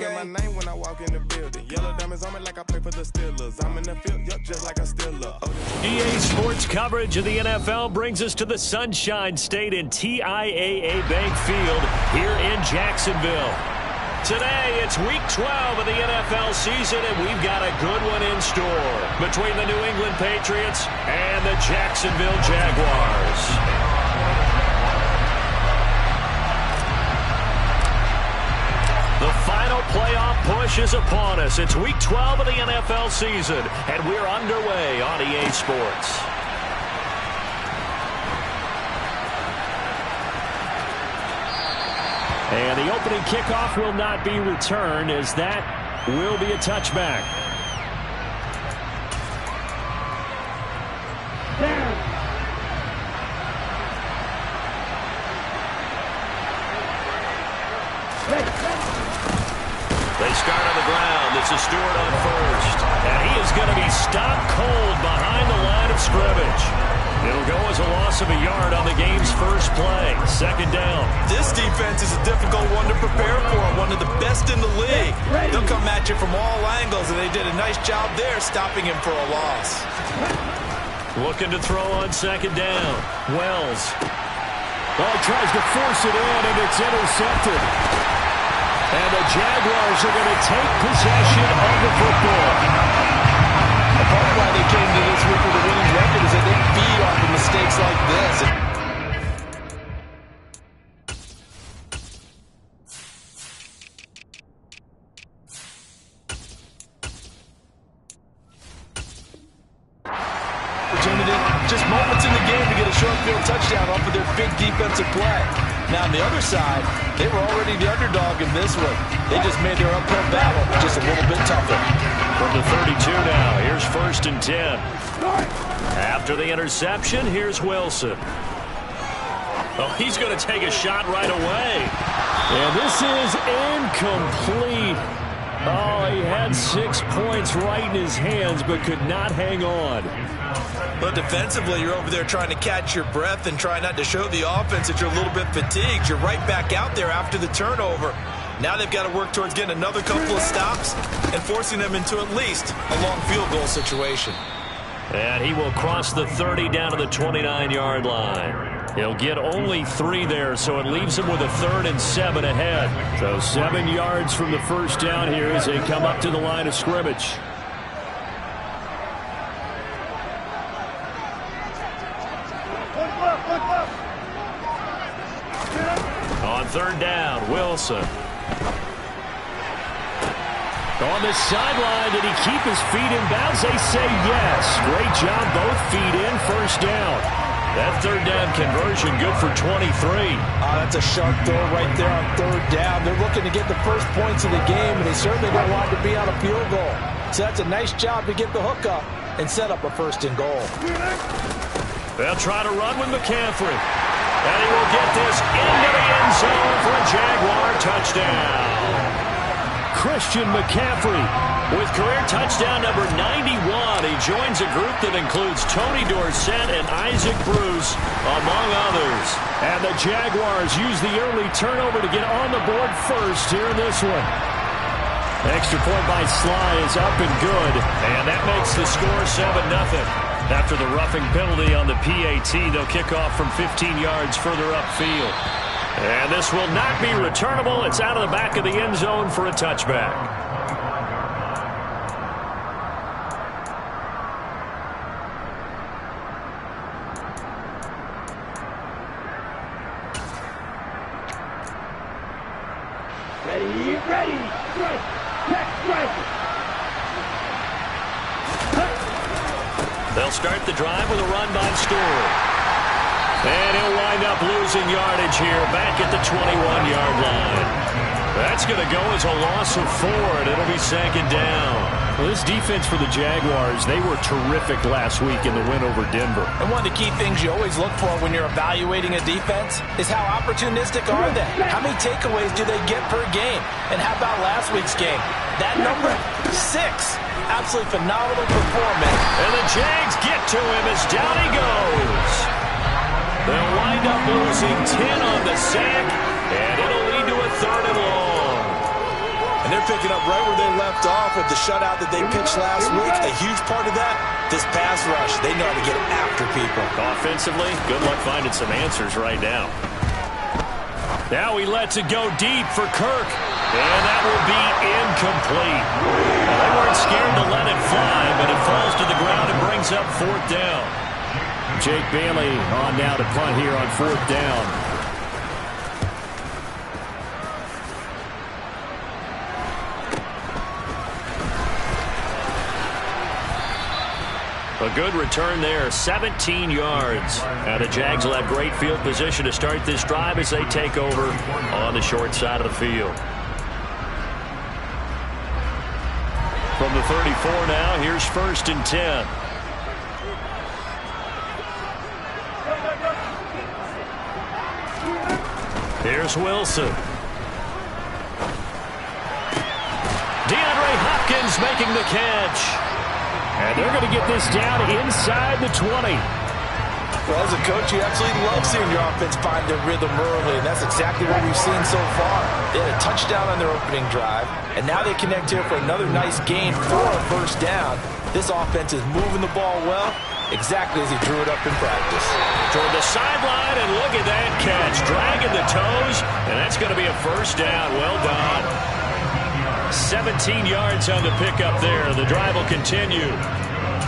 screaming my name when I walk in the building. Yellow diamonds on me like I play for the Steelers. I'm in the field, yup, just like a Steeler. EA Sports coverage of the NFL brings us to the Sunshine State in TIAA Bank Field here in Jacksonville. Today, it's Week 12 of the NFL season, and we've got a good one in store between the New England Patriots and the Jacksonville Jaguars. The final playoff push is upon us. It's Week 12 of the NFL season, and we're underway on EA Sports. And the opening kickoff will not be returned, as that will be a touchback. They start on the ground. This is Stewart on first. And he is going to be stopped cold behind the line of scrimmage. It'll go as a loss of a yard on the game's first play. Second down. This defense is a difficult one to prepare for. One of the best in the league. They'll come at you from all angles, and they did a nice job there stopping him for a loss. Looking to throw on second down. Wells. Oh, he tries to force it in, and it's intercepted. And the Jaguars are going to take possession of the football. A part of why they came to this week with a winning record is that they feed off of mistakes like this. Opportunity, just moments in the game to get a short field touchdown off of their big defensive play. Now, on the other side, they were already the underdog in this one. They just made their uphill battle just a little bit tougher. From the 32 now, here's 1st and 10. After the interception, here's Wilson. Oh, he's going to take a shot right away. And this is incomplete. Oh, he had 6 points right in his hands, but could not hang on. But defensively, you're over there trying to catch your breath and try not to show the offense that you're a little bit fatigued. You're right back out there after the turnover. Now they've got to work towards getting another couple of stops and forcing them into at least a long field goal situation. And he will cross the 30 down to the 29-yard line. He'll get only 3 there, so it leaves him with a 3rd and 7 ahead. So 7 yards from the first down here as they come up to the line of scrimmage. On 3rd down, Wilson. On the sideline, did he keep his feet in bounds? They say yes. Great job, both feet in, first down. That 3rd down conversion good for 23. That's a sharp throw right there on 3rd down. They're looking to get the first points of the game, and they certainly don't want to be on a field goal. So that's a nice job to get the hook up and set up a 1st and goal. They'll try to run with McCaffrey. And he will get this into the end zone for a Jaguar touchdown. Christian McCaffrey with career touchdown number 91. He joins a group that includes Tony Dorsett and Isaac Bruce, among others. And the Jaguars use the early turnover to get on the board first here in this one. Extra point by Sly is up and good. And that makes the score 7-0. After the roughing penalty on the PAT, they'll kick off from 15 yards further upfield. And this will not be returnable. It's out of the back of the end zone for a touchback. Ready, strike, strike. They'll start the drive with a run by Stewart. And he'll wind up losing yardage here back at the 21-yard line. That's going to go as a loss of 4, and it'll be 2nd down. Well, this defense for the Jaguars, they were terrific last week in the win over Denver. And one of the key things you always look for when you're evaluating a defense is how opportunistic are they? How many takeaways do they get per game? And how about last week's game? That number, 6. Absolutely phenomenal performance. And the Jags get to him as down he goes. They'll wind up losing 10 on the sack, and it'll lead to a 3rd and long. And they're picking up right where they left off with the shutout that they pitched last week. A huge part of that, this pass rush. They know how to get after people. Offensively, good luck finding some answers right now. Now he lets it go deep for Kirk. And that will be incomplete. Well, they weren't scared to let it fly, but it falls to the ground and brings up 4th down. Jake Bailey on now to punt here on 4th down. A good return there, 17 yards. Now the Jags will have great field position to start this drive as they take over on the short side of the field. From the 34 now, here's 1st and 10. Here's Wilson. DeAndre Hopkins making the catch. And they're going to get this down inside the 20. Well, as a coach, you absolutely love seeing your offense find their rhythm early, and that's exactly what we've seen so far. They had a touchdown on their opening drive, and now they connect here for another nice gain for a 1st down. This offense is moving the ball well, exactly as he drew it up in practice. Toward the sideline, and look at that catch. Dragging the toes, and that's going to be a 1st down. Well done. 17 yards on the pickup there. The drive will continue.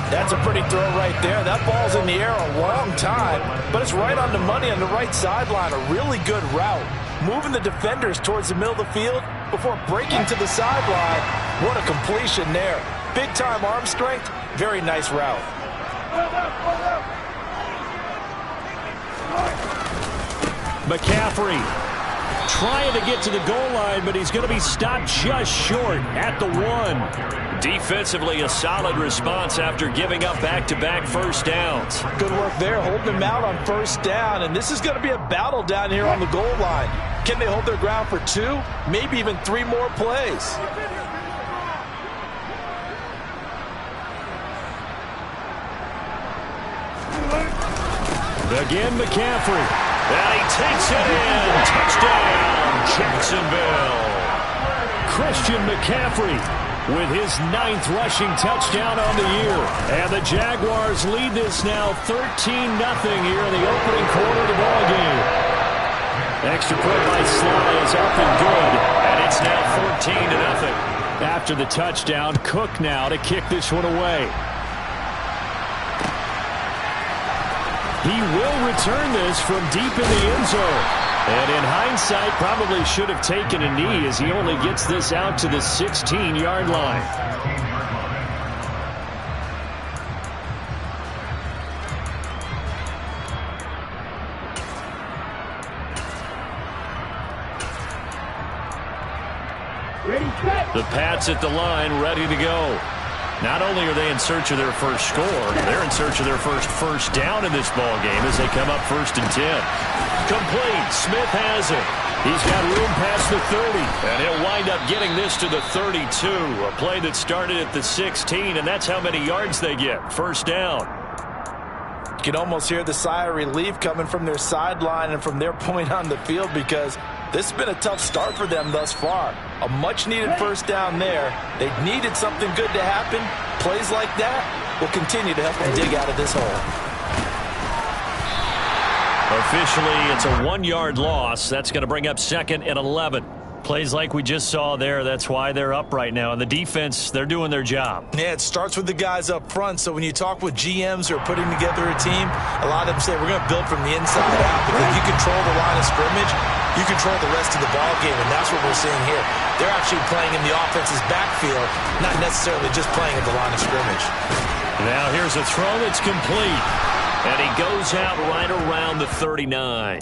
That's a pretty throw right there. That ball's in the air a long time, but it's right on the money on the right sideline. A really good route. Moving the defenders towards the middle of the field before breaking to the sideline. What a completion there. Big-time arm strength. Very nice route. McCaffrey trying to get to the goal line, but he's going to be stopped just short at the 1. Defensively, a solid response after giving up back-to-back 1st downs. Good work there, holding them out on 1st down, and this is going to be a battle down here on the goal line. Can they hold their ground for 2, maybe even 3 more plays? Again, McCaffrey. And he takes it in. Touchdown, Jacksonville. Christian McCaffrey with his 9th rushing touchdown on the year. And the Jaguars lead this now 13-0 here in the opening quarter of the ballgame. Extra point by Sly is up and good. And it's now 14-0. After the touchdown, Cook now to kick this one away. He will return this from deep in the end zone. And in hindsight, probably should have taken a knee as he only gets this out to the 16-yard line. The Pats at the line, ready to go. Not only are they in search of their first score, they're in search of their first down in this ball game as they come up 1st and 10. Complete. Smith has it. He's got room past the 30, and he'll wind up getting this to the 32. A play that started at the 16, and that's how many yards they get. 1st down. You can almost hear the sigh of relief coming from their sideline and from their point on the field because this has been a tough start for them thus far. A much-needed 1st down there. They needed something good to happen. Plays like that will continue to help them dig out of this hole. Officially, it's a 1-yard loss. That's going to bring up 2nd and 11. Plays like we just saw there, that's why they're up right now. And the defense, they're doing their job. Yeah, it starts with the guys up front. So when you talk with GMs who are putting together a team, a lot of them say we're going to build from the inside out. Because you control the line of scrimmage, you control the rest of the ball game, and that's what we're seeing here. They're actually playing in the offense's backfield, not necessarily just playing at the line of scrimmage. Now here's a throw that's complete. And he goes out right around the 39.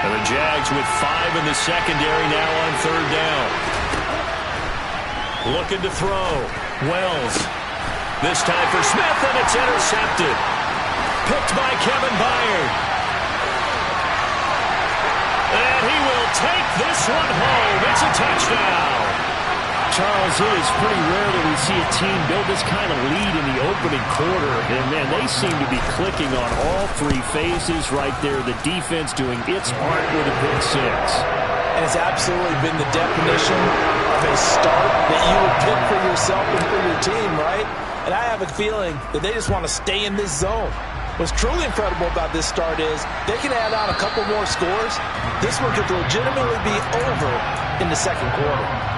And the Jags with 5 in the secondary now on 3rd down. Looking to throw. Wells. This time for Smith, and it's intercepted. Picked by Kevin Byard. And he will take this one home. It's a touchdown. Charles, it is pretty rare that we see a team build this kind of lead in the opening quarter. And, man, they seem to be clicking on all three phases right there. The defense doing its part with a pick six. And it's absolutely been the definition of a start that you would pick for yourself and for your team, right? And I have a feeling that they just want to stay in this zone. What's truly incredible about this start is they can add on a couple more scores. This one could legitimately be over in the second quarter.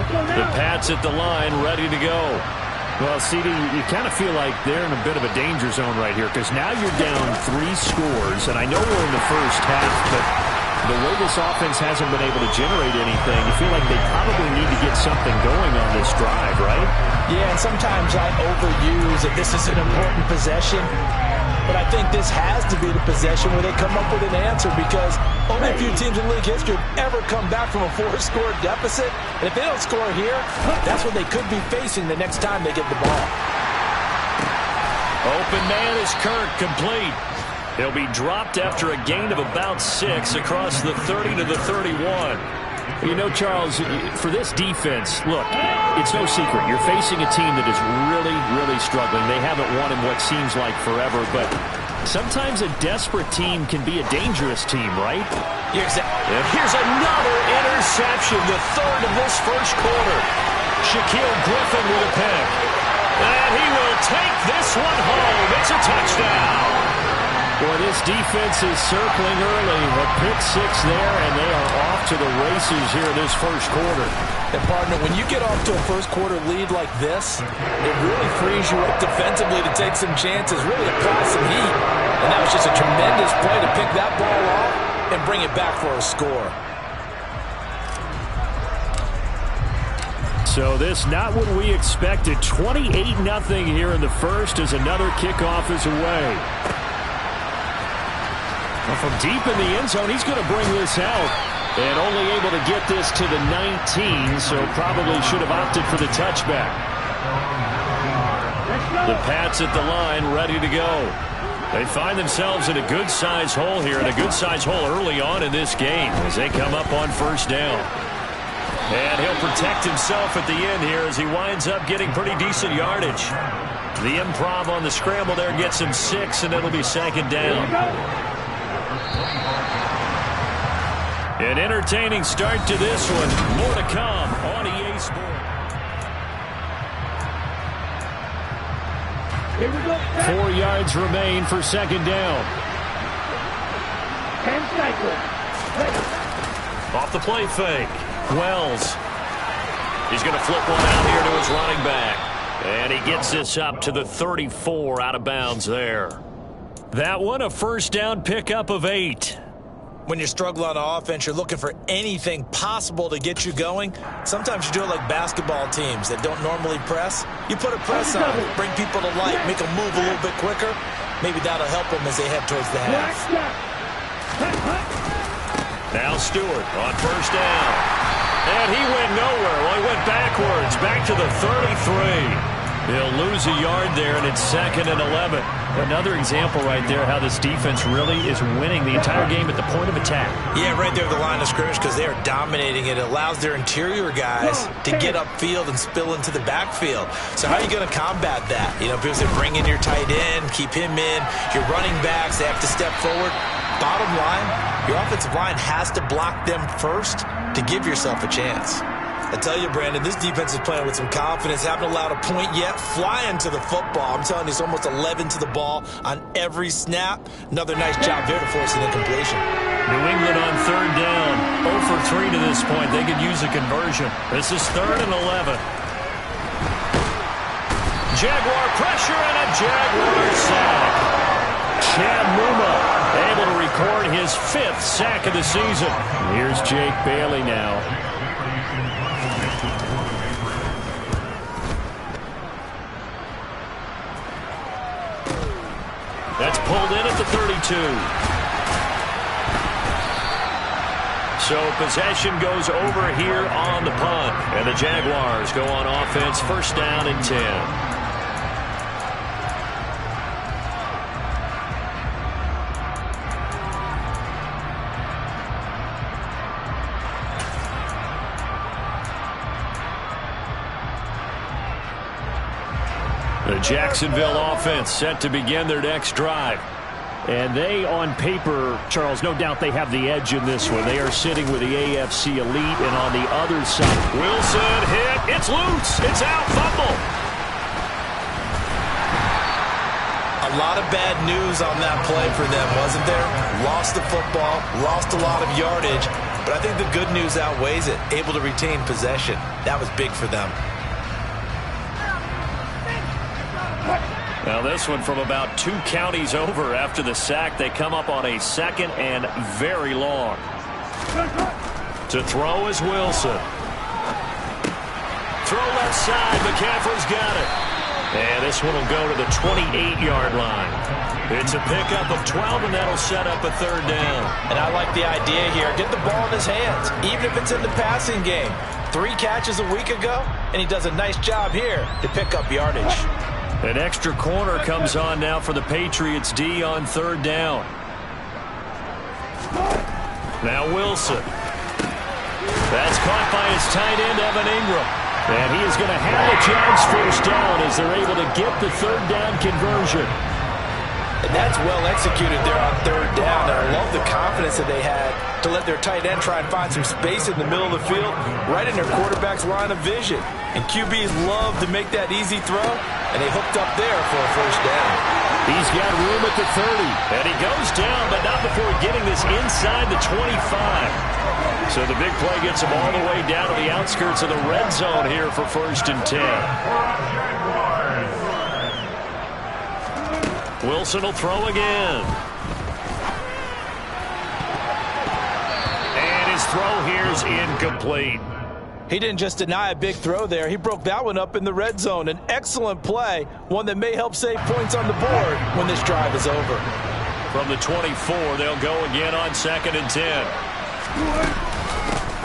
The Pats at the line, ready to go. Well, CD, you kind of feel like they're in a bit of a danger zone right here because now you're down 3 scores, and I know we're in the first half, but the way this offense hasn't been able to generate anything, you feel like they probably need to get something going on this drive, right? Yeah, and sometimes I overuse that this is an important possession, but I think this has to be the possession where they come up with an answer because only a few teams in league history have ever come back from a 4-score deficit. And if they don't score here, that's what they could be facing the next time they get the ball. Open man is Kirk, complete. He'll be dropped after a gain of about 6 across the 30 to the 31. You know, Charles, for this defense, look, it's no secret. You're facing a team that is really, really struggling. They haven't won in what seems like forever, but sometimes a desperate team can be a dangerous team, right? Here's another interception, the third of this first quarter. Shaquille Griffin with a pick. And he will take this one home. It's a touchdown. Boy, this defense is circling early. A pick 6 there, and they are off to the races here this first quarter. And, partner, when you get off to a first-quarter lead like this, it really frees you up defensively to take some chances, really apply some heat. And that was just a tremendous play to pick that ball off and bring it back for a score. So this not what we expected. 28-0 here in the first as another kickoff is away. Well, from deep in the end zone, he's going to bring this out. And only able to get this to the 19, so probably should have opted for the touchback. The Pats at the line, ready to go. They find themselves in a good-sized hole here, and a good-sized hole early on in this game as they come up on first down. And he'll protect himself at the end here as he winds up getting pretty decent yardage. The improv on the scramble there gets him 6, and it'll be second down. An entertaining start to this one. More to come on EA Sports. Here we go. 4 yards remain for second down. 10 seconds. Off the play fake. Wells. He's going to flip one out here to his running back. And he gets this up to the 34 out of bounds there. That one a first down pickup of 8. When you're struggling on offense, you're looking for anything possible to get you going. Sometimes you do it like basketball teams that don't normally press. You put a press on, bring people to light, make them move a little bit quicker. Maybe that'll help them as they head towards the half. Now Stewart on first down. And he went nowhere. Well, he went backwards, back to the 33. He'll lose a yard there, and it's 2nd and 11. Another example right there how this defense really is winning the entire game at the point of attack. Yeah, right there at the line of scrimmage because they are dominating it. It allows their interior guys to get upfield and spill into the backfield. So how are you going to combat that? You know, because they bring in your tight end, keep him in. Your running backs, they have to step forward. Bottom line, your offensive line has to block them first to give yourself a chance. I tell you, Brandon, this defense is playing with some confidence. Haven't allowed a point yet. Flying to the football. I'm telling you, it's almost 11 to the ball on every snap. Another nice job there to force an incompletion. New England on third down. 0 for 3 to this point. They could use a conversion. This is 3rd and 11. Jaguar pressure and a Jaguar sack. Chad Muma able to record his 5th sack of the season. Here's Jake Bailey now. That's pulled in at the 32. So possession goes over here on the punt. And the Jaguars go on offense, first down and 10. The Jacksonville offense set to begin their next drive. And they, on paper, Charles, no doubt they have the edge in this one. They are sitting with the AFC elite, and on the other side, Wilson hit. It's loose. It's out. Fumble. A lot of bad news on that play for them, wasn't there? Lost the football, lost a lot of yardage, but I think the good news outweighs it. Able to retain possession. That was big for them. Now this one from about 2 counties over after the sack. They come up on a 2nd and very long. To throw is Wilson. Throw left side. McCaffrey's got it. And this one will go to the 28-yard line. It's a pickup of 12, and that'll set up a 3rd down. And I like the idea here. Get the ball in his hands, even if it's in the passing game. 3 catches a week ago, and he does a nice job here to pick up yardage. An extra corner comes on now for the Patriots D on 3rd down. Now Wilson. That's caught by his tight end, Evan Ingram. And he is going to have the Jags 1st down as they're able to get the 3rd down conversion. And that's well executed there on 3rd down. And I love the confidence that they had to let their tight end try and find some space in the middle of the field, right in their quarterback's line of vision. And QBs love to make that easy throw, and they hooked up there for a 1st down. He's got room at the 30, and he goes down, but not before getting this inside the 25. So the big play gets him all the way down to the outskirts of the red zone here for 1st and 10. Wilson will throw again. And his throw here is incomplete. He didn't just deny a big throw there. He broke that one up in the red zone. An excellent play, one that may help save points on the board when this drive is over. From the 24, they'll go again on 2nd and 10.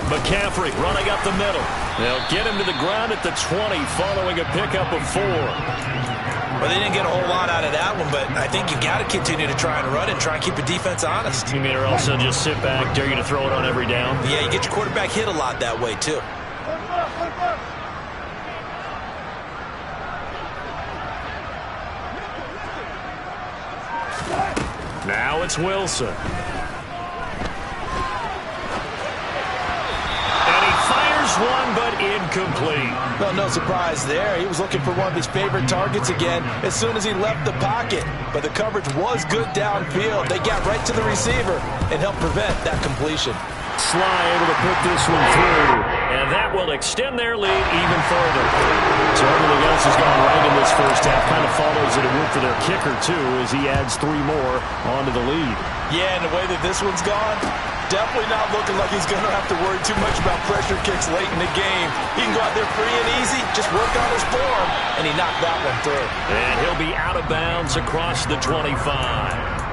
McCaffrey running up the middle. They'll get him to the ground at the 20 following a pickup of 4. Well, they didn't get a whole lot out of that one, but I think you got to continue to try and run and try and keep the defense honest. You mean or else they'll just sit back, dare you to throw it on every down? Yeah, you get your quarterback hit a lot that way, too. Now it's Wilson. One, but incomplete. Well, no surprise there. He was looking for one of his favorite targets again as soon as he left the pocket. But the coverage was good downfield. They got right to the receiver and helped prevent that completion. Sly able to put this one through, and that will extend their lead even further. So everything else has gone right in this 1st half. Kind of follows that it went for their kicker, too, as he adds 3 more onto the lead. Yeah, and the way that this one's gone, definitely not looking like he's going to have to worry too much about pressure kicks late in the game. He can go out there free and easy, just work on his form, and he knocked that one through. And he'll be out of bounds across the 25.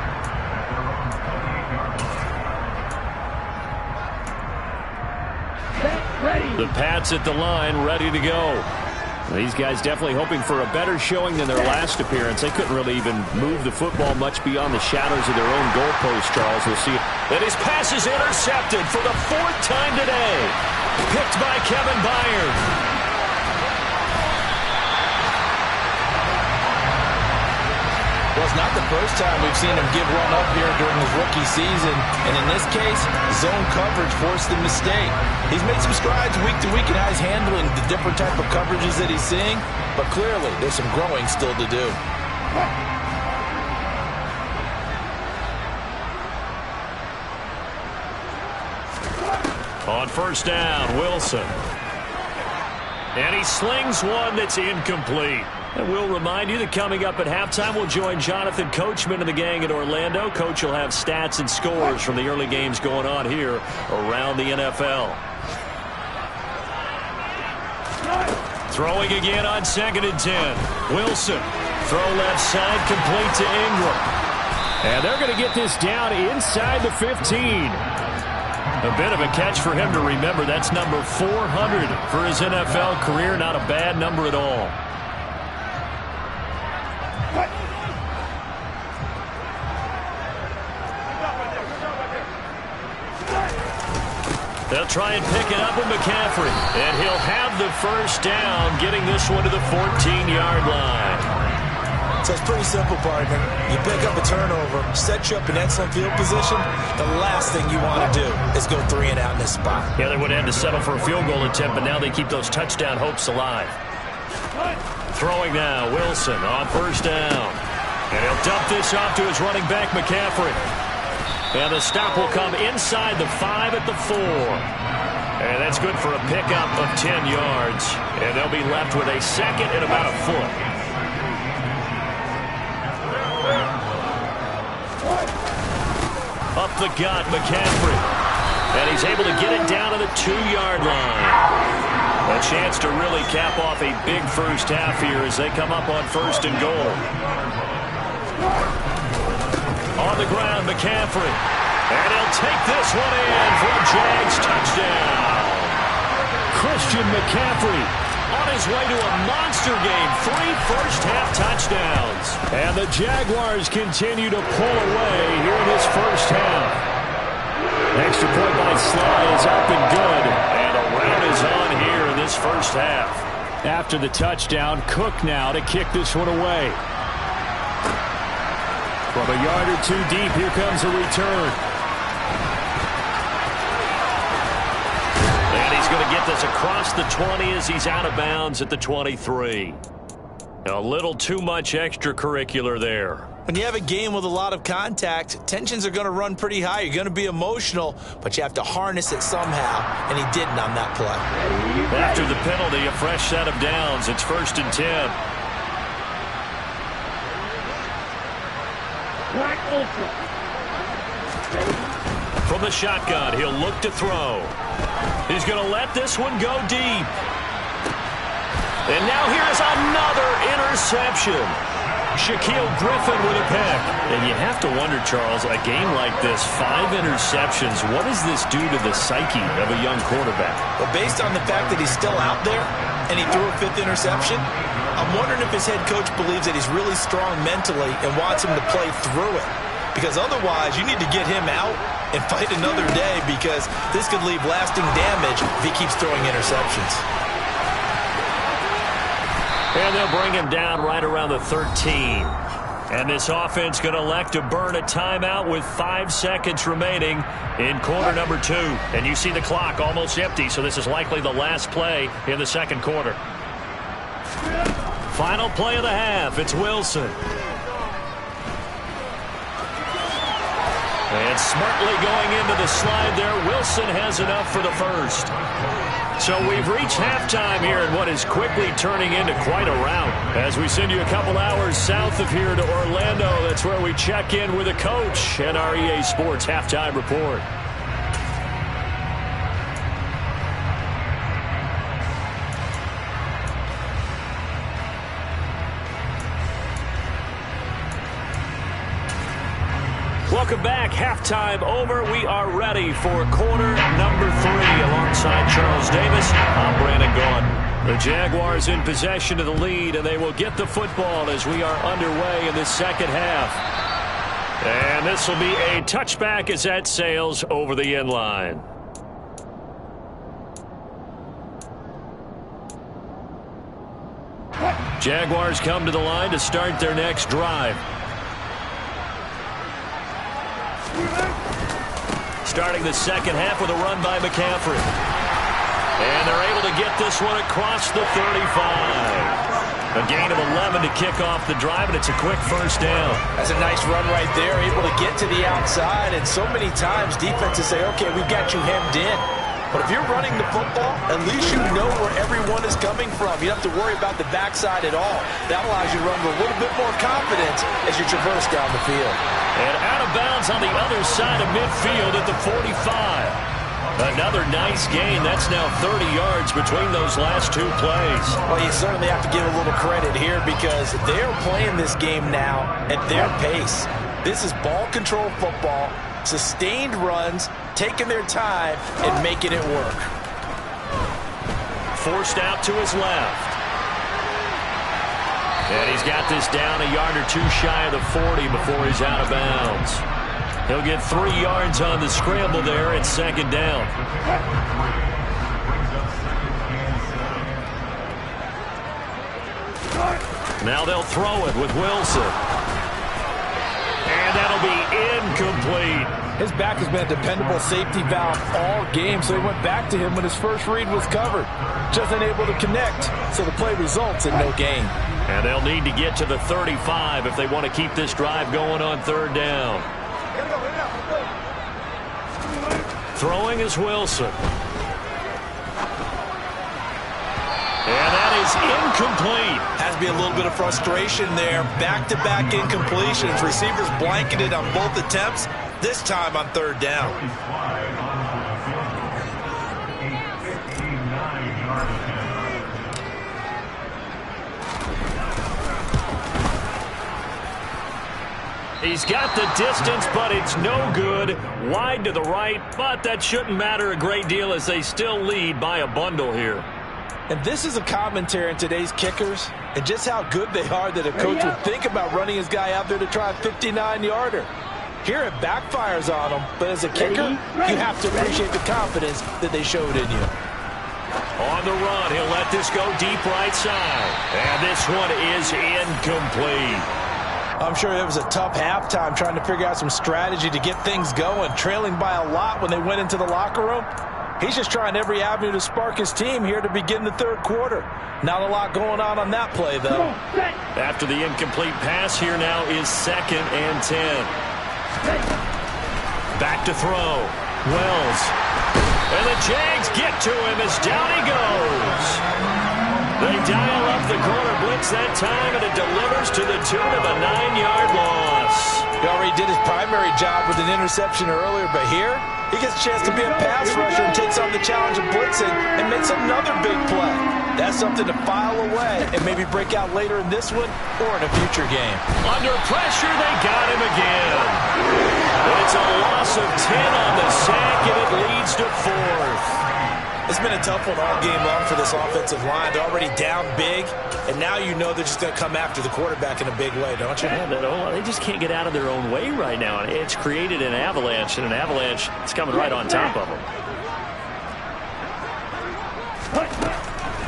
The Pats at the line, ready to go. These guys definitely hoping for a better showing than their last appearance. They couldn't really even move the football much beyond the shadows of their own goalpost, Charles. We'll see. And his pass is intercepted for the 4th time today. Picked by Kevin Byard. Well, it's not the first time we've seen him give one up here during his rookie season. And in this case, zone coverage forced the mistake. He's made some strides week to week in how he's handling the different type of coverages that he's seeing. But clearly, there's some growing still to do. On 1st down, Wilson. And he slings one that's incomplete. And we'll remind you that coming up at halftime, we'll join Jonathan Coachman and the gang in Orlando. Coach will have stats and scores from the early games going on here around the NFL. Throwing again on 2nd and 10. Wilson. Throw left side, complete to Ingram. And they're going to get this down inside the 15. A bit of a catch for him to remember. That's number 400 for his NFL career. Not a bad number at all. They'll try and pick it up with McCaffrey. And he'll have the 1st down, getting this one to the 14-yard line. So it's pretty simple, partner. You pick up a turnover, set you up in excellent field position. The last thing you want to do is go 3 and out in this spot. Yeah, they would have had to settle for a field goal attempt, but now they keep those touchdown hopes alive. Throwing now, Wilson on first down. And he'll dump this off to his running back, McCaffrey. And the stop will come inside the 5 at the 4. And that's good for a pickup of 10 yards. And they'll be left with a second and about a foot. Up the gut, McCaffrey. And he's able to get it down to the 2-yard line. A chance to really cap off a big first half here as they come up on first and goal. On the ground, McCaffrey. And he'll take this one in for a Jags touchdown. Christian McCaffrey on his way to a monster game. 3 first-half touchdowns. And the Jaguars continue to pull away here in this first half. Extra point by Sly is up and good. And a rout is on here in this first half. After the touchdown, Cook now to kick this one away. From a yard or 2 deep, here comes a return. And he's going to get this across the 20 as he's out of bounds at the 23. A little too much extracurricular there. When you have a game with a lot of contact, tensions are going to run pretty high. You're going to be emotional, but you have to harness it somehow, and he didn't on that play. After the penalty, a fresh set of downs. It's 1st and 10. From the shotgun, he'll look to throw. He's going to let this one go deep. And now here's another interception. Shaquille Griffin with a pick. And you have to wonder, Charles, a game like this, 5 interceptions, what does this do to the psyche of a young quarterback? Well, based on the fact that he's still out there and he threw a 5th interception, I'm wondering if his head coach believes that he's really strong mentally and wants him to play through it. Because otherwise, you need to get him out and fight another day, because this could leave lasting damage if he keeps throwing interceptions. And they'll bring him down right around the 13. And this offense going to elect to burn a timeout with 5 seconds remaining in quarter number 2. And you see the clock almost empty, so this is likely the last play in the second quarter. Final play of the half. It's Wilson. And smartly going into the slide there. Wilson has enough for the first. So we've reached halftime here in what is quickly turning into quite a rout. As we send you a couple hours south of here to Orlando, that's where we check in with the coach and our EA Sports Halftime Report. Welcome back. Halftime over. We are ready for quarter number 3 alongside Charles Davis. I'm Brandon Gaudin. The Jaguars in possession of the lead, and they will get the football as we are underway in the second half. And this will be a touchback as that sails over the end line. Jaguars come to the line to start their next drive. Starting the second half with a run by McCaffrey. And they're able to get this one across the 35. A gain of 11 to kick off the drive, and it's a quick first down. That's a nice run right there, able to get to the outside. And so many times defenses say, okay, we've got you hemmed in. But if you're running the football, at least you know where everyone is coming from. You don't have to worry about the backside at all. That allows you to run with a little bit more confidence as you traverse down the field. And out of bounds on the other side of midfield at the 45. Another nice gain. That's now 30 yards between those last 2 plays. Well, you certainly have to give a little credit here because they're playing this game now at their pace. This is ball control football. Sustained runs, taking their time, and making it work. Forced out to his left. And he's got this down a yard or 2 shy of the 40 before he's out of bounds. He'll get 3 yards on the scramble there at second down. Now they'll throw it with Wilson. And that'll be incomplete. His back has been a dependable safety valve all game, so he went back to him when his first read was covered. Just unable to connect, so the play results in no gain. And they'll need to get to the 35 if they want to keep this drive going on third down. Throwing is Wilson. And that is incomplete. Has to be a little bit of frustration there. Back-to-back incompletions. Receivers blanketed on both attempts, this time on third down. He's got the distance, but it's no good. Wide to the right, but that shouldn't matter a great deal as they still lead by a bundle here. And this is a commentary on today's kickers and just how good they are that a coach would think about running his guy out there to try a 59-yarder. Here it backfires on him, but as a kicker, you have to appreciate the confidence that they showed in you. On the run, he'll let this go deep right side. And this one is incomplete. I'm sure it was a tough halftime trying to figure out some strategy to get things going, trailing by a lot when they went into the locker room. He's just trying every avenue to spark his team here to begin the third quarter. Not a lot going on that play, though. After the incomplete pass, here now is 2nd and 10. Back to throw. Wells. And the Jags get to him as down he goes. They dial up the corner blitz that time, and it delivers to the tune of a 9-yard loss. He already did his primary job with an interception earlier, but here he gets a chance to be a pass rusher and takes on the challenge of blitzing and makes another big play. That's something to file away and maybe break out later in this one or in a future game. Under pressure, they got him again. It's a loss of 10 on the sack, and it leads to 4th. It's been a tough one all game long for this offensive line. They're already down big, and now you know they're just going to come after the quarterback in a big way, don't you? Yeah, they just can't get out of their own way right now. It's created an avalanche, and an avalanche is coming right on top of them.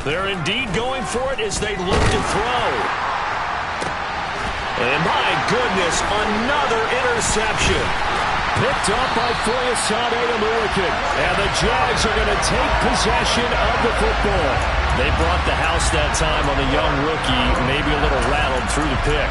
They're indeed going for it as they look to throw. And my goodness, another interception. Picked up by Foyesade Aluakin. And the Jags are going to take possession of the football. They brought the house that time on the young rookie, maybe a little rattled through the pick.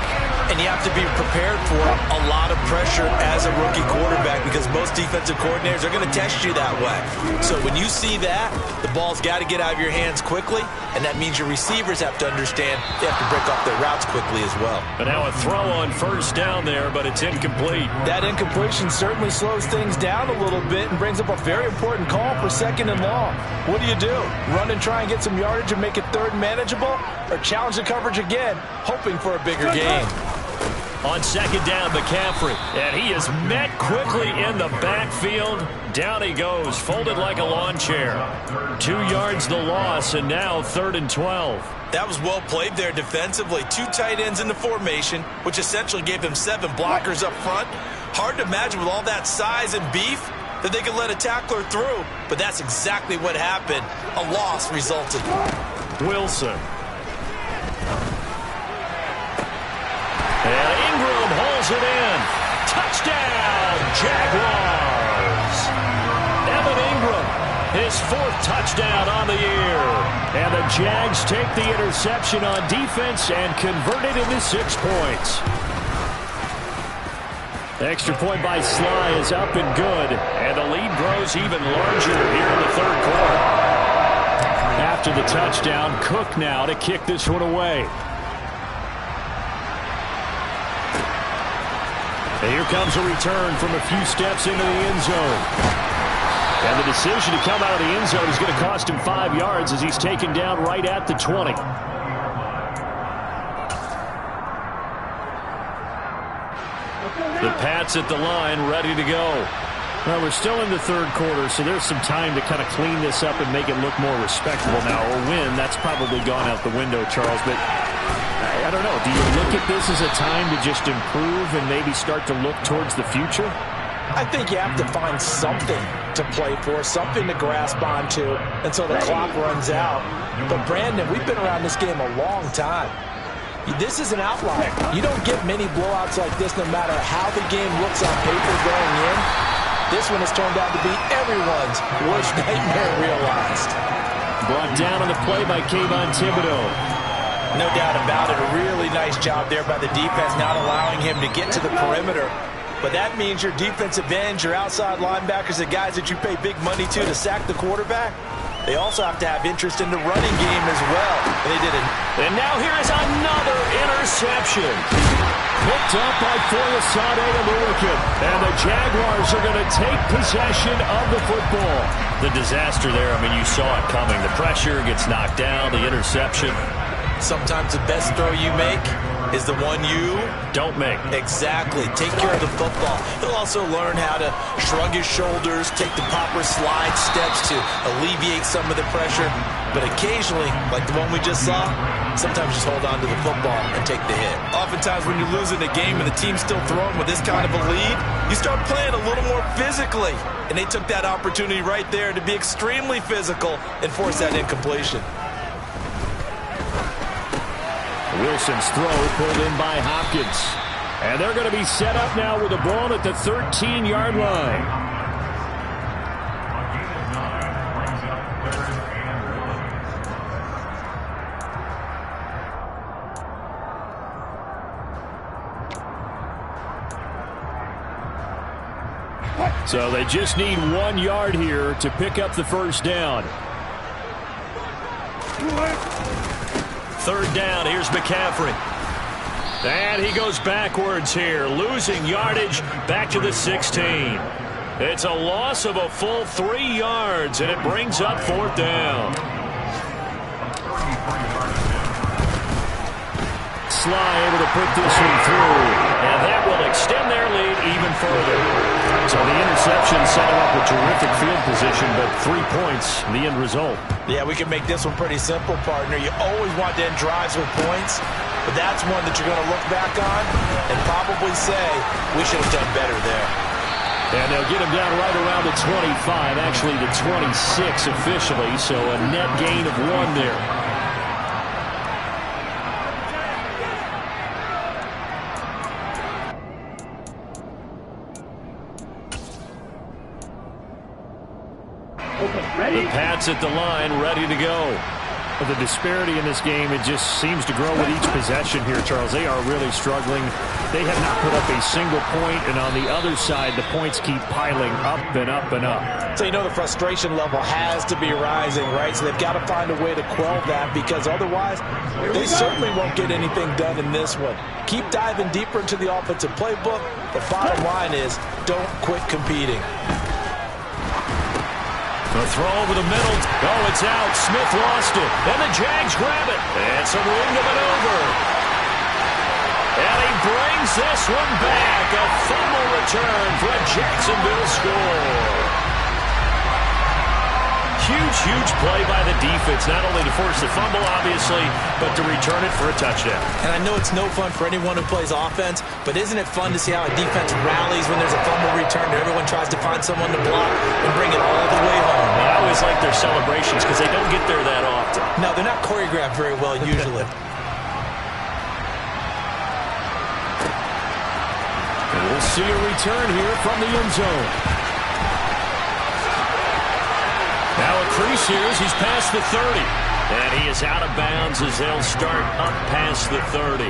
And you have to be prepared for a lot of pressure as a rookie quarterback because most defensive coordinators are going to test you that way. So when you see that, the ball's got to get out of your hands quickly, and that means your receivers have to understand they have to break off their routes quickly as well. But now a throw on first down there, but it's incomplete. That incompletion certainly slows things down a little bit and brings up a very important call for 2nd and long. What do? Run and try and get some yardage and make it third manageable, or challenge the coverage again, hoping for a bigger gain? On 2nd down, McCaffrey, and he is met quickly in the backfield. Down he goes, folded like a lawn chair. 2 yards the loss, and now 3rd and 12. That was well played there defensively. 2 tight ends in the formation, which essentially gave them 7 blockers up front. Hard to imagine with all that size and beef that they could let a tackler through, but that's exactly what happened. A loss resulted. Wilson. And Ingram holds it in. Touchdown, Jaguars. Evan Ingram, his 4th touchdown on the year. And the Jags take the interception on defense and convert it into 6 points. The extra point by Sly is up and good. And the lead grows even larger here in the 3rd quarter. After the touchdown, Cook now to kick this one away. And here comes a return from a few steps into the end zone. And the decision to come out of the end zone is going to cost him 5 yards as he's taken down right at the 20. The Pats at the line, ready to go. Well, we're still in the 3rd quarter, so there's some time to kind of clean this up and make it look more respectable now. Or win, that's probably gone out the window, Charles. But I don't know. Do you look at this as a time to just improve and maybe start to look towards the future? I think you have to find something to play for, something to grasp onto until the clock runs out. But, Brandon, we've been around this game a long time. This is an outlier. You don't get many blowouts like this no matter how the game looks on paper going in. This one has turned out to be everyone's worst nightmare realized. Brought down on the play by Kayvon Thibodeau. No doubt about it. A really nice job there by the defense, not allowing him to get to the perimeter. But that means your defensive ends, your outside linebackers, the guys that you pay big money to sack the quarterback, they also have to have interest in the running game as well. And they did it. And now here is another interception. Picked up by Foyesade Oluokun. And the Jaguars are going to take possession of the football. The disaster there, I mean, you saw it coming. The pressure gets knocked down, the interception. Sometimes the best throw you make is the one you don't make. Exactly. Take care of the football. He'll also learn how to shrug his shoulders, take the proper slide steps to alleviate some of the pressure. But occasionally, like the one we just saw, sometimes just hold on to the football and take the hit. Oftentimes when you're losing a game and the team's still throwing with this kind of a lead, you start playing a little more physically. And they took that opportunity right there to be extremely physical and force that incompletion. Wilson's throw pulled in by Hopkins. And they're going to be set up now with the ball at the 13-yard line. So they just need 1 yard here to pick up the first down. Third down, here's McCaffrey. And he goes backwards here, losing yardage back to the 16. It's a loss of a full 3 yards, and it brings up fourth down. Sly able to put this one through, and that will extend their lead even further. So the interception set him up with terrific field position, but 3 points, the end result. Yeah, we can make this one pretty simple, partner. You always want to end drives with points, but that's one that you're going to look back on and probably say, we should have done better there. And they'll get him down right around the 25, actually the 26 officially, so a net gain of 1 there. The Pats at the line, ready to go. The disparity in this game, it just seems to grow with each possession here, Charles. They are really struggling. They have not put up a single point, and on the other side, the points keep piling up and up and up. So you know the frustration level has to be rising, right? So they've got to find a way to quell that, because otherwise they certainly won't get anything done in this one. Keep diving deeper into the offensive playbook. The bottom line is don't quit competing. The throw over the middle. Oh, it's out. Smith lost it. And the Jags grab it. And some room to maneuver. And he brings this one back. A fumble return for a Jacksonville score. Huge play by the defense. Not only to force the fumble, obviously, but to return it for a touchdown. And I know it's no fun for anyone who plays offense, but isn't it fun to see how a defense rallies when there's a fumble return and everyone tries to find someone to block and bring it all the way home? I always like their celebrations because they don't get there that often. No, they're not choreographed very well usually. And we'll see a return here from the end zone. Now a crease here as he's past the 30. And he is out of bounds as they'll start up past the 30.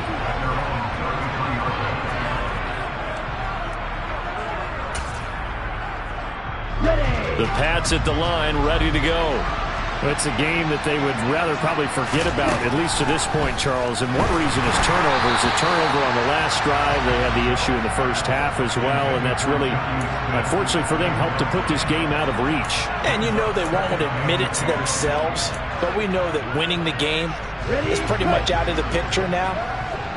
The Pats at the line, ready to go. It's a game that they would rather probably forget about, at least to this point, Charles. And one reason is turnovers. A turnover on the last drive. They had the issue in the first half as well, and that's really, unfortunately for them, helped to put this game out of reach. And you know they won't admit it to themselves, but we know that winning the game is pretty much out of the picture now.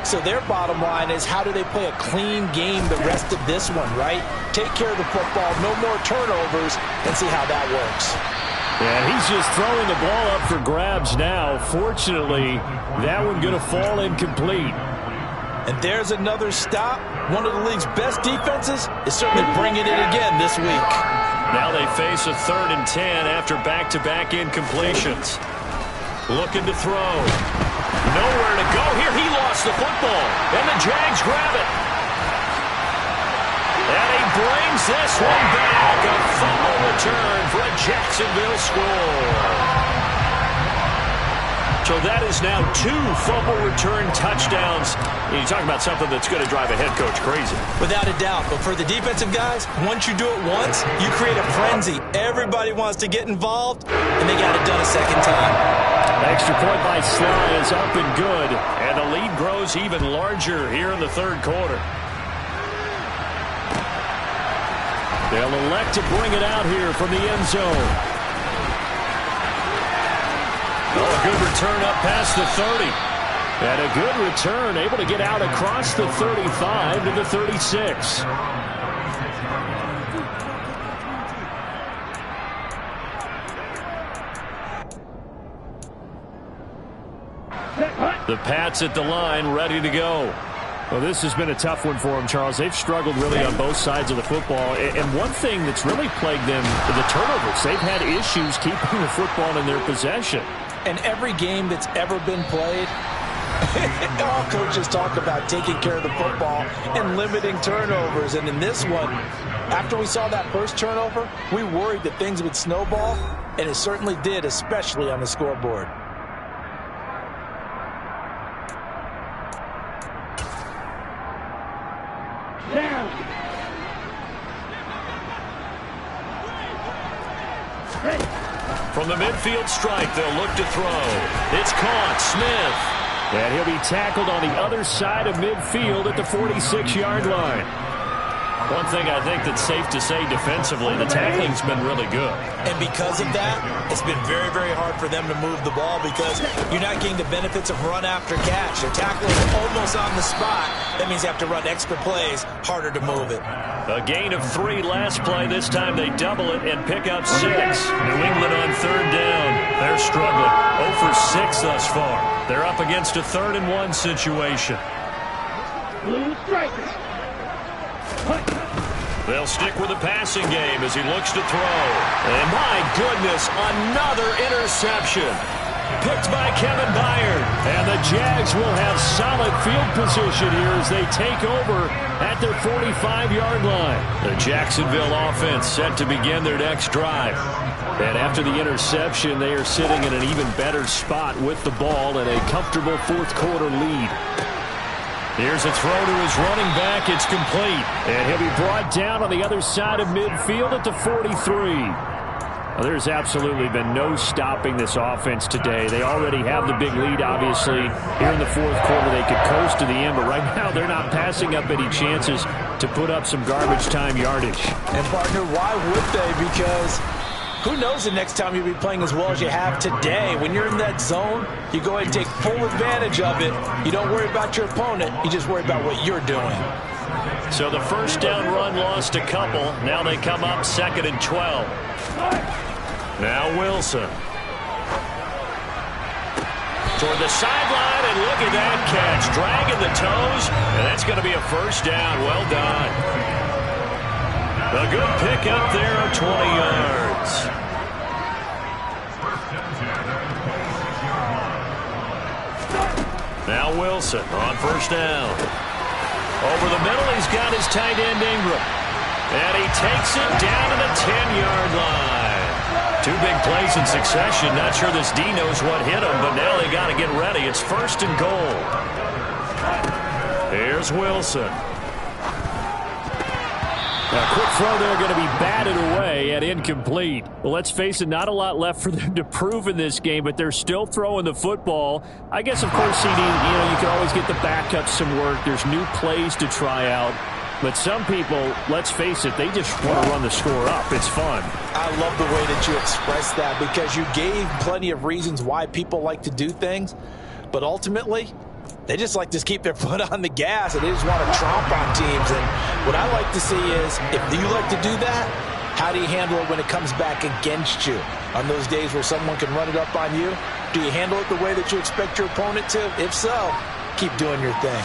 So their bottom line is, how do they play a clean game the rest of this one, right? Take care of the football, no more turnovers, and see how that works. And he's just throwing the ball up for grabs now. Fortunately, that one going to fall incomplete. And there's another stop. One of the league's best defenses is certainly bringing it again this week. Now they face a 3rd and 10 after back-to-back incompletions. Looking to throw. nowhere to go here. He lost the football, and the Jags grab it. And he brings this one back. A fumble return for a Jacksonville score. So that is now 2 fumble return touchdowns. You talk about something that's going to drive a head coach crazy. Without a doubt. But for the defensive guys, once you do it once, you create a frenzy. Everybody wants to get involved, and they got it done a second time. Extra point by Sly is up and good. And the lead grows even larger here in the third quarter. They'll elect to bring it out here from the end zone. Oh, a good return up past the 30. And a good return, able to get out across the 35 to the 36. The Pats at the line, ready to go. Well, this has been a tough one for them, Charles. They've struggled really on both sides of the football. And one thing that's really plagued them, the turnovers. They've had issues keeping the football in their possession. And every game that's ever been played, all coaches talk about taking care of the football and limiting turnovers. And in this one, after we saw that first turnover, we worried that things would snowball, and it certainly did, especially on the scoreboard. Down. From the midfield strike, they'll look to throw. It's caught. Smith. And he'll be tackled on the other side of midfield at the 46-yard line. One thing I think that's safe to say defensively, the tackling's been really good. And because of that, it's been very, very hard for them to move the ball because you're not getting the benefits of run after catch. They're tackling almost on the spot. That means you have to run extra plays, harder to move it. A gain of 3 last play. This time they double it and pick up 6. New England on third down. They're struggling. 0 for 6 thus far. They're up against a 3rd and 1 situation. Blue strikers. They'll stick with the passing game as he looks to throw. And my goodness, another interception. Picked by Kevin Byard. And the Jags will have solid field position here as they take over at their 45-yard line. The Jacksonville offense set to begin their next drive. And after the interception, they are sitting in an even better spot with the ball and a comfortable fourth quarter lead. Here's a throw to his running back. It's complete. And he'll be brought down on the other side of midfield at the 43. Well, there's absolutely been no stopping this offense today. They already have the big lead, obviously. Here in the fourth quarter, they could coast to the end, but right now they're not passing up any chances to put up some garbage time yardage. And, partner, why would they? Because who knows the next time you'll be playing as well as you have today. When you're in that zone, you go ahead and take full advantage of it. You don't worry about your opponent. You just worry about what you're doing. So the first down run lost a couple. Now they come up 2nd and 12. Now Wilson. Toward the sideline, and look at that catch. Dragging the toes, and that's going to be a first down. Well done. A good pick up there of 20 yards. Now Wilson on first down. Over the middle, he's got his tight end Ingram. And he takes it down to the 10-yard line. 2 big plays in succession. Not sure this D knows what hit him, but now they got to get ready. It's 1st and goal. Here's Wilson. A quick throw there, going to be batted away and incomplete. Well, let's face it, not a lot left for them to prove in this game, but they're still throwing the football. I guess, of course, CD, you can always get the backups some work. There's new plays to try out. But some people, let's face it, they just want to run the score up. It's fun. I love the way that you express that because you gave plenty of reasons why people like to do things. But ultimately, they just like to keep their foot on the gas, and they just want to tromp on teams. And what I like to see is, if you like to do that, how do you handle it when it comes back against you? On those days where someone can run it up on you, do you handle it the way that you expect your opponent to? If so, keep doing your thing.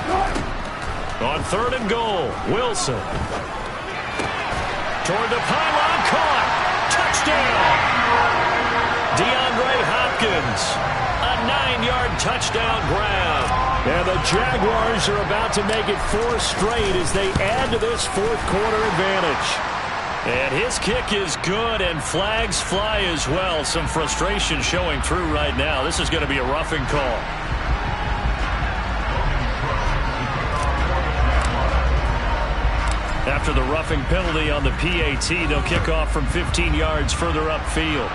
On 3rd and goal, Wilson. Toward the pylon, caught. Touchdown! DeAndre Hopkins. A 15-yard touchdown grab. And the Jaguars are about to make it 4 straight as they add to this fourth-quarter advantage. And his kick is good, and flags fly as well. Some frustration showing through right now. This is going to be a roughing call. After the roughing penalty on the PAT, they'll kick off from 15 yards further upfield.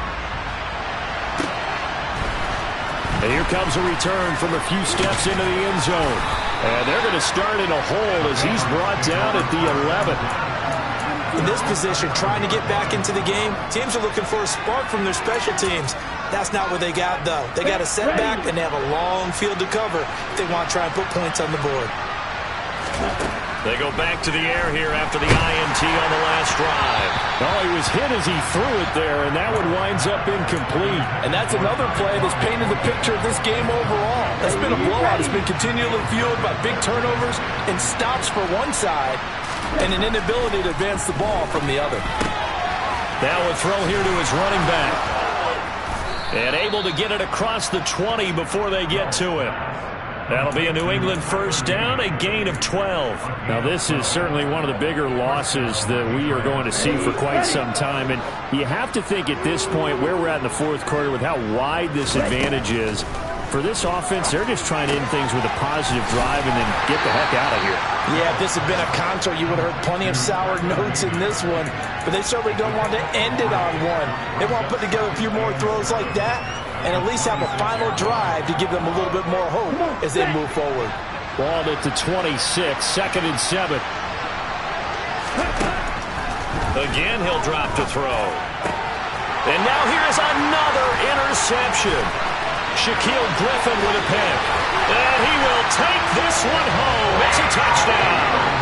And here comes a return from a few steps into the end zone. And they're going to start in a hole as he's brought down at the 11. In this position, trying to get back into the game, teams are looking for a spark from their special teams. That's not what they got, though. They got a setback, and they have a long field to cover if they want to try and put points on the board. They go back to the air here after the INT on the last drive. Oh, he was hit as he threw it there, and that one winds up incomplete. And that's another play that's painted the picture of this game overall. That's been a blowout. It's been continually fueled by big turnovers and stops for one side and an inability to advance the ball from the other. Now a throw here to his running back. And able to get it across the 20 before they get to him. That'll be a New England first down, a gain of 12. Now, this is certainly one of the bigger losses that we are going to see for quite some time. And you have to think at this point where we're at in the fourth quarter with how wide this advantage is. For this offense, they're just trying to end things with a positive drive and then get the heck out of here. Yeah, if this had been a concert, you would have heard plenty of sour notes in this one. But they certainly don't want to end it on one. They want to put together a few more throws like that and at least have a final drive to give them a little bit more hope as they move forward. Ball at the 26, 2nd and 7. Again, he'll drop to throw. And now here's another interception. Shaquille Griffin with a pick. And he will take this one home. It's a touchdown.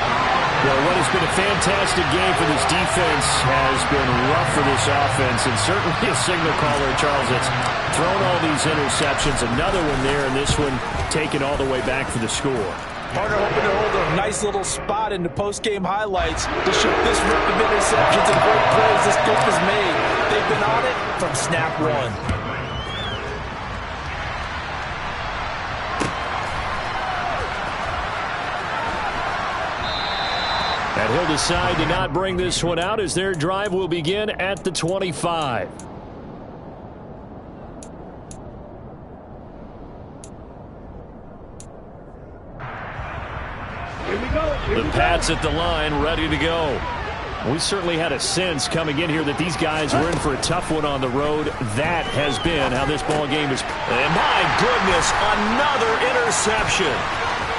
Well, what has been a fantastic game for this defense has been rough for this offense, and certainly a signal caller, Charles, that's thrown all these interceptions. Another one there, and this one taken all the way back for the score. Partner hoping to hold a nice little spot in the post-game highlights to show this rip of interceptions and great plays this group has made. They've been on it from snap one. And he'll decide to not bring this one out as their drive will begin at the 25. Here we go. The Pats at the line, ready to go. We certainly had a sense coming in here that these guys were in for a tough one on the road. That has been how this ball game is. And my goodness, another interception.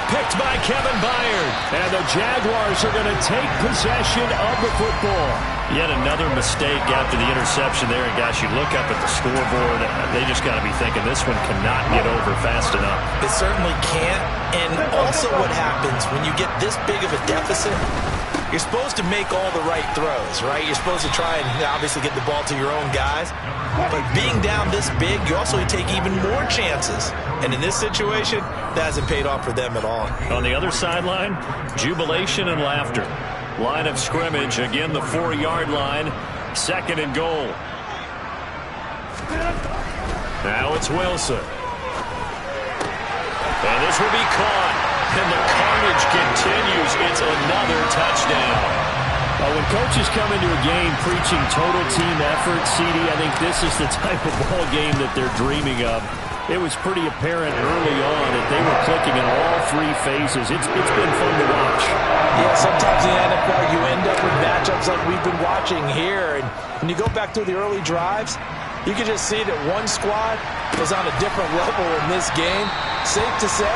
Picked by Kevin Byard. And the Jaguars are going to take possession of the football. Yet another mistake after the interception there. And gosh, you look up at the scoreboard, they just got to be thinking this one cannot get over fast enough. It certainly can't. And also what happens when you get this big of a deficit, you're supposed to make all the right throws, right? You're supposed to try and obviously get the ball to your own guys. But being down this big, you also take even more chances. And in this situation, that hasn't paid off for them at all. On the other sideline, jubilation and laughter. Line of scrimmage, again the 4-yard line, 2nd and goal. Now it's Wilson. And this will be caught. And the carnage continues. It's another touchdown. When coaches come into a game preaching total team effort, CD, I think this is the type of ball game that they're dreaming of. It was pretty apparent early on that they were clicking in all 3 phases. It's been fun to watch. Yeah, sometimes in the NFL you end up with matchups like we've been watching here. And when you go back through the early drives, you can just see that one squad is on a different level in this game. Safe to say,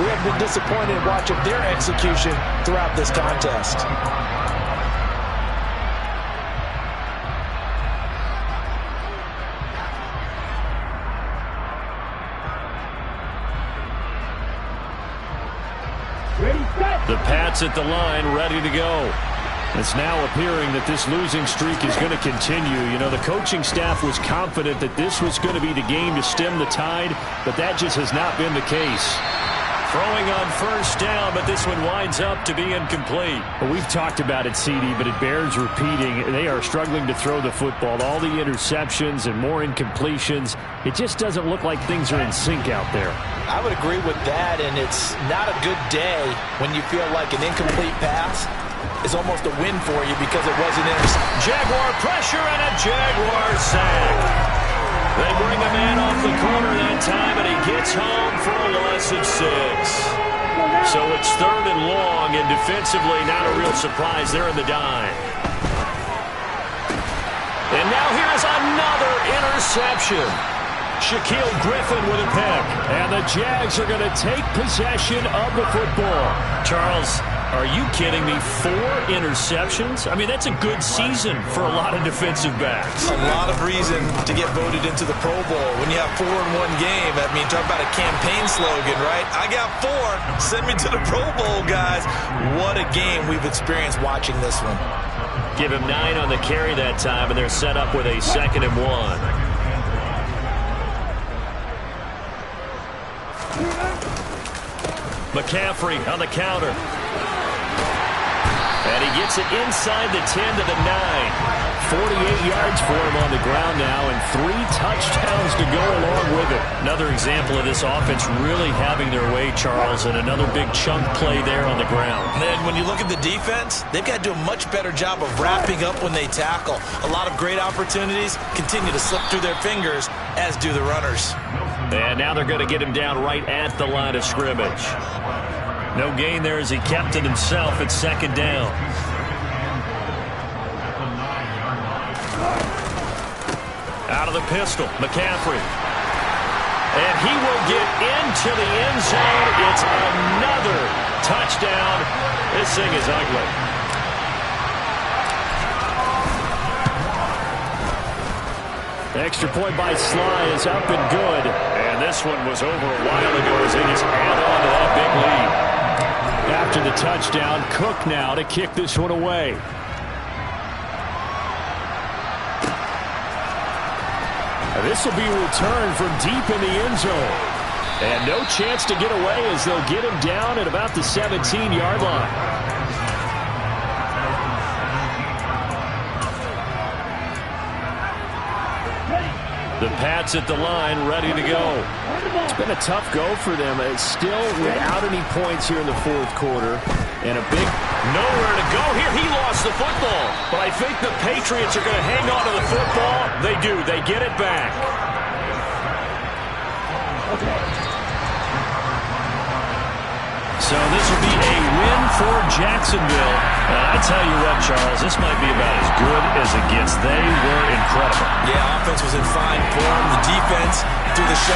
we have been disappointed watching their execution throughout this contest. The Pats at the line, ready to go. It's now appearing that this losing streak is going to continue. You know, the coaching staff was confident that this was going to be the game to stem the tide, but that just has not been the case. Throwing on first down, but this one winds up to be incomplete. Well, we've talked about it, CD, but it bears repeating. They are struggling to throw the football. All the interceptions and more incompletions. It just doesn't look like things are in sync out there. I would agree with that, and it's not a good day when you feel like an incomplete pass is almost a win for you because it wasn't intercepted. Jaguar pressure and a Jaguar sack. They bring a man off the corner that time, and he gets home for a loss of 6. So it's 3rd and long, and defensively not a real surprise. They're in the dime. And now here's another interception. Shaquille Griffin with a pick. And the Jags are going to take possession of the football. Charles, are you kidding me? 4 interceptions? I mean, that's a good season for a lot of defensive backs. A lot of reason to get voted into the Pro Bowl. When you have 4 in one game, I mean, talk about a campaign slogan, right? I got 4. Send me to the Pro Bowl, guys. What a game we've experienced watching this one. Give him 9 on the carry that time, and they're set up with a 2nd and 1. McCaffrey on the counter. And he gets it inside the 10 to the 9. 48 yards for him on the ground now, and 3 touchdowns to go along with it. Another example of this offense really having their way, Charles, and another big chunk play there on the ground. And then when you look at the defense, they've got to do a much better job of wrapping up when they tackle. A lot of great opportunities continue to slip through their fingers, as do the runners. And now they're going to get him down right at the line of scrimmage. No gain there as he kept it himself at 2nd down. Out of the pistol, McCaffrey. And he will get into the end zone. It's another touchdown. This thing is ugly. Extra point by Sly is up and good. And this one was over a while ago as they just add on to that big lead. After the touchdown, Cook now to kick this one away. This will be returned from deep in the end zone. And no chance to get away as they'll get him down at about the 17-yard line. The Pats at the line, ready to go. It's been a tough go for them. It's still without any points here in the 4th quarter. And a big... Nowhere to go here. He lost the football. But I think the Patriots are going to hang on to the football. They do. They get it back. So this will be a win for Jacksonville. I tell you what, Charles, this might be about as good as it gets. They were incredible. Yeah, offense was in fine form. The defense through the shut.